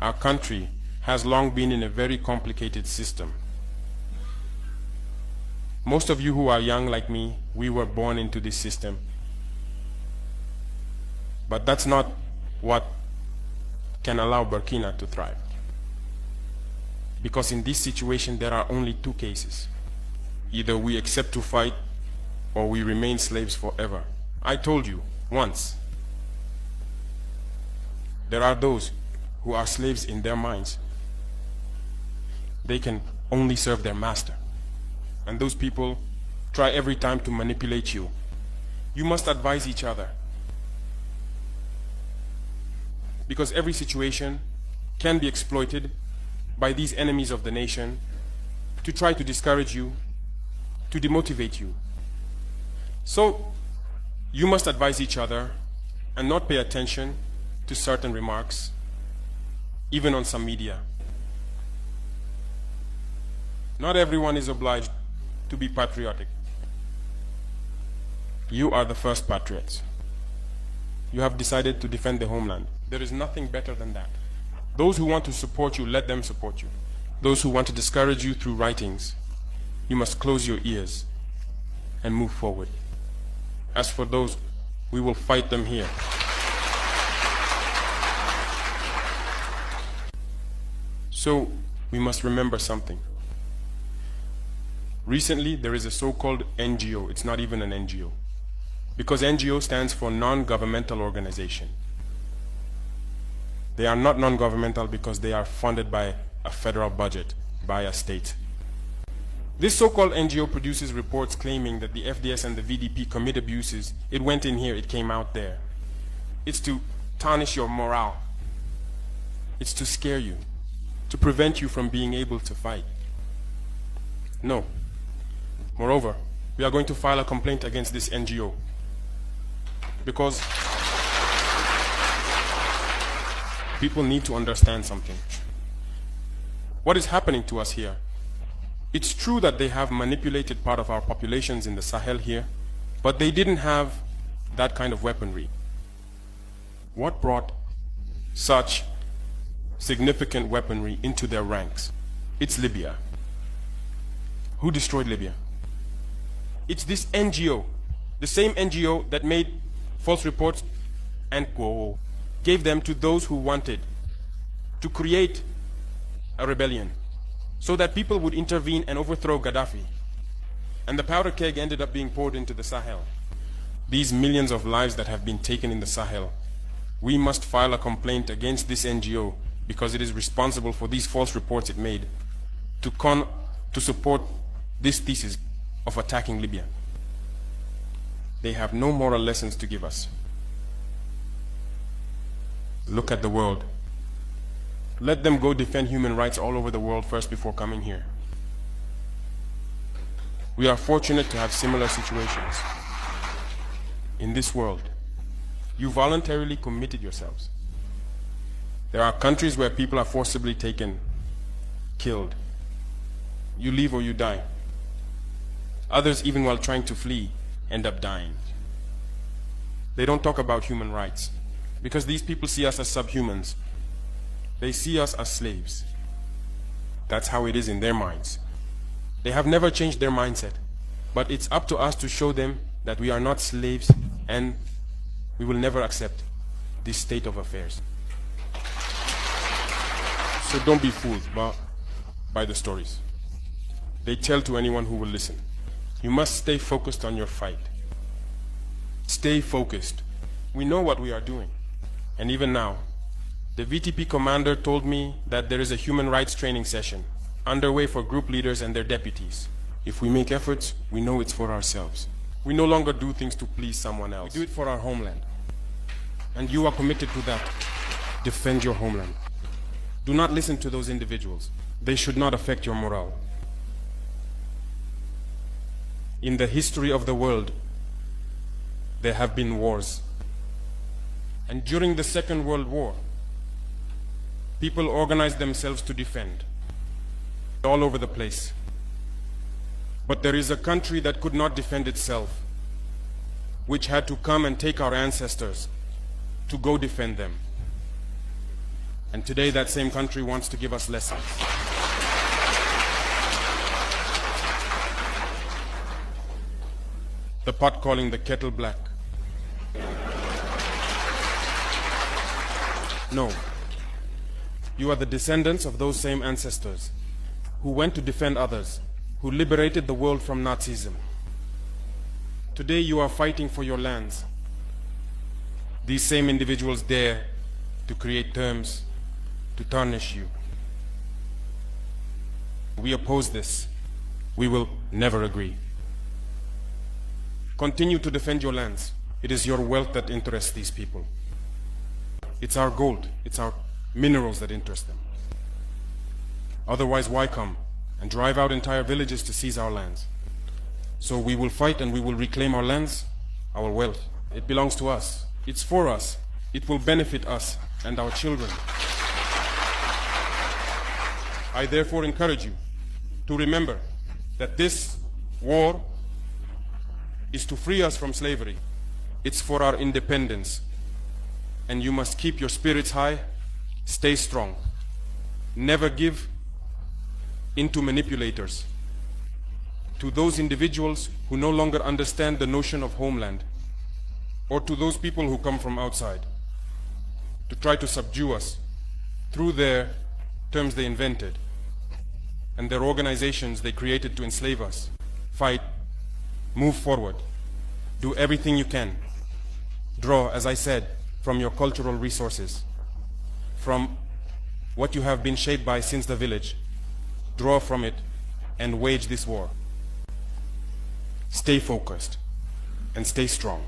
our country has long been in a very complicated system. Most of you who are young like me, we were born into this system. But that's not what can allow Burkina to thrive. Because in this situation, there are only two cases. Either we accept to fight, or we remain slaves forever. I told you once, there are those who are slaves in their minds. They can only serve their master. And those people try every time to manipulate you. You must advise each other. Because every situation can be exploited by these enemies of the nation to try to discourage you, to demotivate you. So you must advise each other and not pay attention to certain remarks, even on some media. Not everyone is obliged to be patriotic. You are the first patriots. You have decided to defend the homeland. There is nothing better than that. Those who want to support you, let them support you. Those who want to discourage you through writings, you must close your ears and move forward. As for those, we will fight them here. So, we must remember something. Recently, there is a so-called NGO. It's not even an NGO. Because NGO stands for non-governmental organization. They are not non-governmental because they are funded by a federal budget, by a state. This so-called NGO produces reports claiming that the FDS and the VDP commit abuses. It went in here, it came out there. It's to tarnish your morale. It's to scare you, to prevent you from being able to fight. No. Moreover, we are going to file a complaint against this NGO because people need to understand something. What is happening to us here? It's true that they have manipulated part of our populations in the Sahel here, but they didn't have that kind of weaponry. What brought such significant weaponry into their ranks? It's Libya. Who destroyed Libya? It's this NGO, the same NGO that made false reports and gave them to those who wanted to create a rebellion so that people would intervene and overthrow Gaddafi. And the powder keg ended up being poured into the Sahel. These millions of lives that have been taken in the Sahel, we must file a complaint against this NGO because it is responsible for these false reports it made to support this thesis of attacking Libya. They have no moral lessons to give us. Look at the world. Let them go defend human rights all over the world first before coming here. We are fortunate to have similar situations. In this world, you voluntarily committed yourselves. There are countries where people are forcibly taken, killed. You leave or you die. Others, even while trying to flee, end up dying. They don't talk about human rights because these people see us as subhumans. They see us as slaves. That's how it is in their minds. They have never changed their mindset, but it's up to us to show them that we are not slaves and we will never accept this state of affairs. So don't be fooled by the stories. They tell to anyone who will listen. You must stay focused on your fight. Stay focused. We know what we are doing. And even now, the VTP commander told me that there is a human rights training session underway for group leaders and their deputies. If we make efforts, we know it's for ourselves. We no longer do things to please someone else. We do it for our homeland. And you are committed to that. Defend your homeland. Do not listen to those individuals. They should not affect your morale. In the history of the world, there have been wars. And during the Second World War, people organized themselves to defend all over the place. But there is a country that could not defend itself, which had to come and take our ancestors to go defend them. And today that same country wants to give us lessons. The pot calling the kettle black. No. You are the descendants of those same ancestors who went to defend others, who liberated the world from Nazism. Today you are fighting for your lands. These same individuals dare to create terms to tarnish you. We oppose this. We will never agree. Continue to defend your lands. It is your wealth that interests these people. It's our gold, it's our minerals that interest them. Otherwise, why come and drive out entire villages to seize our lands? So we will fight and we will reclaim our lands, our wealth. It belongs to us. It's for us. It will benefit us and our children. I therefore encourage you to remember that this war is to free us from slavery. It's for our independence. And you must keep your spirits high, stay strong. Never give in to manipulators, to those individuals who no longer understand the notion of homeland, or to those people who come from outside to try to subdue us through their terms they invented and their organizations they created to enslave us. Fight, move forward, do everything you can. Draw, as I said, from your cultural resources, from what you have been shaped by since the village. Draw from it and wage this war. Stay focused and stay strong.